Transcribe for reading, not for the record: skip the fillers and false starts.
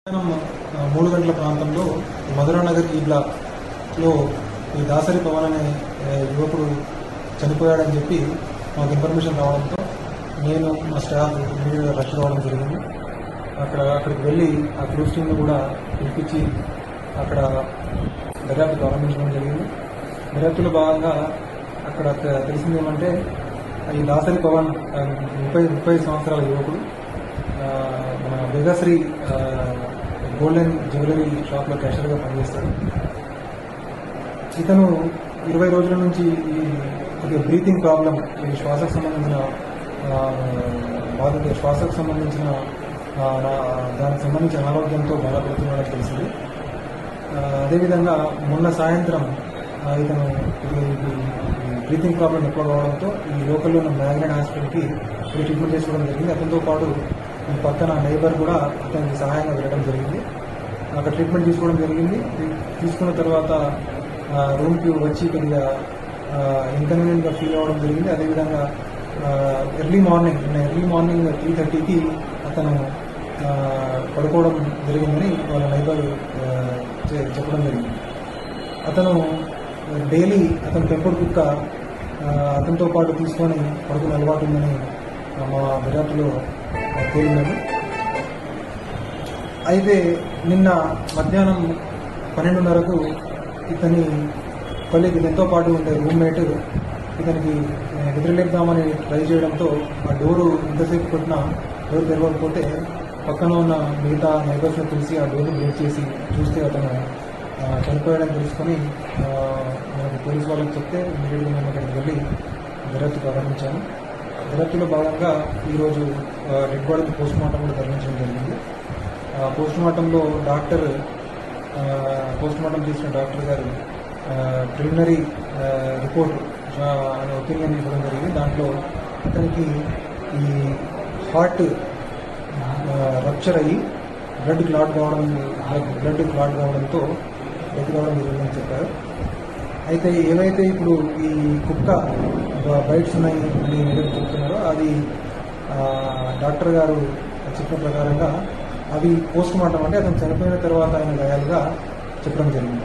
మధ్యాహ్నం 3 గంటల ప్రాంతంలో మధురానగర్ ఈ బ్లాక్లో ఈ దాసరి పవన్ అనే యువకుడు చనిపోయాడని చెప్పి మాకు ఇన్ఫర్మేషన్ రావడంతో నేను మా స్టాఫ్ ఇమీడియట్గా రష్ కావడం జరిగింది. అక్కడికి వెళ్ళి ఆ క్రూస్ టీమ్ను కూడా పిలిపించి అక్కడ దర్యాప్తు ప్రారంభించడం జరిగింది. దర్యాప్తులో భాగంగా అక్కడ తెలిసింది ఏమంటే ఈ దాసరి పవన్ 30 సంవత్సరాల యువకుడు మన వేగశ్రీ గోల్డ్ అండ్ జ్యువెలరీ షాప్లో క్యాషియర్గా పనిచేస్తాడు. ఇతను 20 రోజుల నుంచి ఈ బ్రీతింగ్ ప్రాబ్లం, ఈ శ్వాసకు సంబంధించిన దానికి సంబంధించిన అనారోగ్యంతో బాధపడుతున్నాడని తెలిసింది. అదేవిధంగా మొన్న సాయంత్రం ఇతను బ్రీతింగ్ ప్రాబ్లం ఎక్కువ కావడంతో ఈ లోకల్లో ఉన్న మ్యాగ్నెట్ హాస్పిటల్కి ట్రీట్మెంట్ చేసుకోవడం జరిగింది. అతనితో పాటు ఈ పక్కన నైబర్ కూడా అతనికి సహాయంగా వెళ్ళడం జరిగింది. అక్కడ ట్రీట్మెంట్ తీసుకోవడం జరిగింది. తీసుకున్న తర్వాత రూమ్కి వచ్చి కొద్దిగా ఇన్కన్వీనియంట్గా ఫీల్ అవ్వడం జరిగింది. అదేవిధంగా ఎర్లీ మార్నింగ్ 3:30కి అతను పడుకోవడం జరిగిందని వాళ్ళ నైబర్ చెప్పడం జరిగింది. అతను డైలీ అతను పెంపుడు కుక్క అతనితో పాటు తీసుకొని పడుకునే అలవాటు ఉందని మా దర్యాప్తులో తేలిందని. అయితే నిన్న మధ్యాహ్నం 12:30కు ఇతని కొలీగ్, ఇతనితో పాటు ఉండే రూమ్మేట్ ఇతనికి నిద్రలేపుదామని ట్రై చేయడంతో ఆ డోరు ఎంతసేపు కొట్టినా డోర్ తెరవకపోతే పక్కన ఉన్న మిగతా నైబర్స్ని తెలిసి ఆ డోర్ను బ్రేక్ చేసి చూస్తే అతను చనిపోయాడని తెలుసుకొని మనకు పోలీసు వాళ్ళకి చెప్తే ఇమీడియట్గా మేము అక్కడికి వెళ్ళి దర్యాప్తు ప్రారంభించాము. దర్యాప్తులో భాగంగా ఈరోజు డెడ్ బాడీని పోస్ట్మార్టం కూడా తరలించడం జరిగింది. పోస్ట్మార్టంలో పోస్ట్మార్టం చేసిన డాక్టర్ గారు ప్రిలిమినరీ రిపోర్ట్ అనే ఒపీనియన్ ఇవ్వడం జరిగింది. దాంట్లో అతనికి ఈ హార్ట్ రప్చర్ అయ్యి బ్లడ్ క్లాట్ కావడంతో డెత్ కావడం జరిగిందని చెప్పారు. అయితే ఏవైతే ఇప్పుడు ఈ కుక్క బైట్స్ ఉన్నాయి అని ఏదైతే చెప్తున్నారో అది డాక్టర్ గారు చెప్పిన ప్రకారంగా అవి పోస్ట్ మార్టం అంటే అతను చనిపోయిన తర్వాత ఆయన గాయాలుగా చెప్పడం జరిగింది.